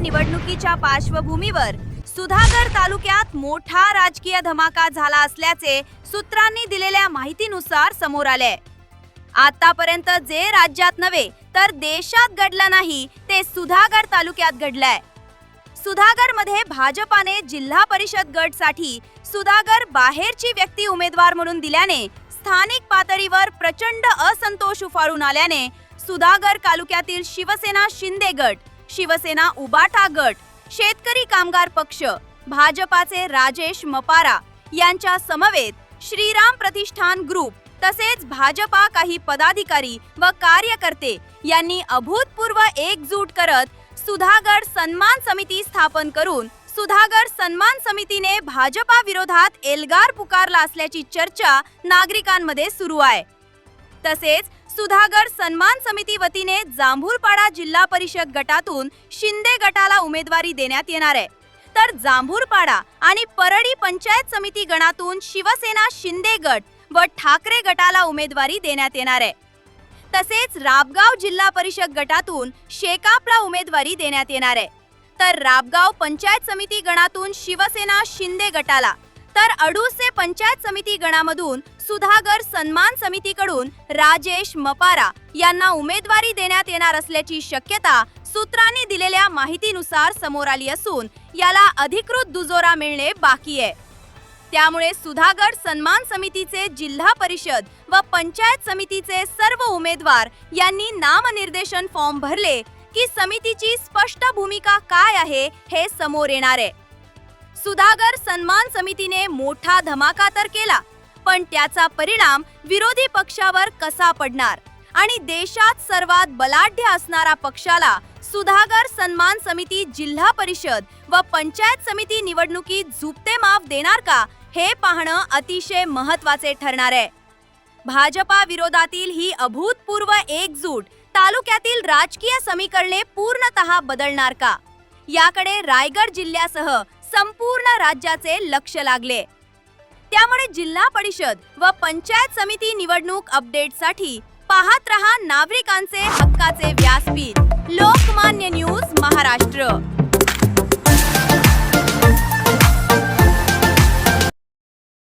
निवडणुकीच्या पार्श्वभूमीवर सुधागड तालुक्यात मोठा राजकीय धमाका झाला असल्याचे सूत्रांनी दिलेल्या माहितीनुसार समोर आले। आतापर्यंत जे राज्यात नव्हे तर देशात घडलं नाही ते सुधागड तालुक्यात घडलंय। सुधागडमध्ये भाजपाने जिल्हा परिषद गटसाठी सुधागड बाहेरची व्यक्ती उमेदवार म्हणून दिल्याने स्थानिक पातळीवर प्रचंड असंतोष उफाळून आल्याने सुधागड तालुक्यातील शिवसेना शिंदे गट, शिवसेना उबाटा गट, शेतकरी कामगार पक्ष, भाजपाचे राजेश मपारा यांच्या समवेत श्रीराम प्रतिष्ठान ग्रुप तसेच भाजपा काही पदाधिकारी व कार्यकर्ते यांनी अभूतपूर्व एकजूट करत सुधागड सन्मान समिती स्थापन करून सुधागड सन्मान समितीने भाजपा विरोधात एल्गार पुकारला असल्याची चर्चा नागरिकांमध्ये सुरू आहे। तसेच सुधागड सन्मान समिती वतीने जांभूरपाडा जिल्हा परिषद गटातून शिंदे गटाला उमेदवारी देण्यात येणार आहे, तर जांभूरपाडा आणि परळी पंचायत समिती गणातून शिवसेना शिंदे गट व ठाकरे गटाला उमेदवारी देण्यात येणार आहे। तसेच राबगाव जिल्हा परिषद गटातून शेकापला उमेदवारी देण्यात येणार आहे, तर राबगाव पंचायत समिती गणातून शिवसेना शिंदे गटाला, तर अडुसे पंचायत समिती गणामधून सुधागड सन्मान समितीकडून राजेश मपारा यांना उमेदवारी देण्यात येणार असल्याची शक्यता सूत्रांनी दिलेल्या माहितीनुसार समोर आली असून याला अधिकृत दुजोरा मिळणे बाकी आहे। त्यामुळे सुधागड सन्मान समितीचे जिल्हा परिषद व पंचायत समितीचे सर्व उमेदवार यांनी नामनिर्देशन फॉर्म भरले की समितीची स्पष्ट भूमिका काय आहे हे समोर येणार आहे। सुधागड सन्मान समितीने मोठा धमाका तर केला, पण त्याचा परिणाम विरोधी पक्षावर कसा पडणार आणि देशात सर्वात बलाढ्य असणारा पक्षाला सुधागड सन्मान समिती जिल्हा परिषद व पंचायत समिती निवडणुकीत झुकते माफ देणार का हे पाहणं अतिशय महत्त्वाचे ठरणार आहे। भाजपा विरोधातील ही अभूतपूर्व एकजूट तालुक्यातील राजकीय समीकरणे पूर्णतः बदलणार का, याकडे रायगड जिल्ह्यासह संपूर्ण राज्याचे लक्ष लागले। त्यामुळे जिल्हा परिषद व पंचायत समिती निवडणूक अपडेटसाठी पाहत रहा नागरिकांचे हक्काचे व्यासपीठ लोकमान्य न्यूज महाराष्ट्र।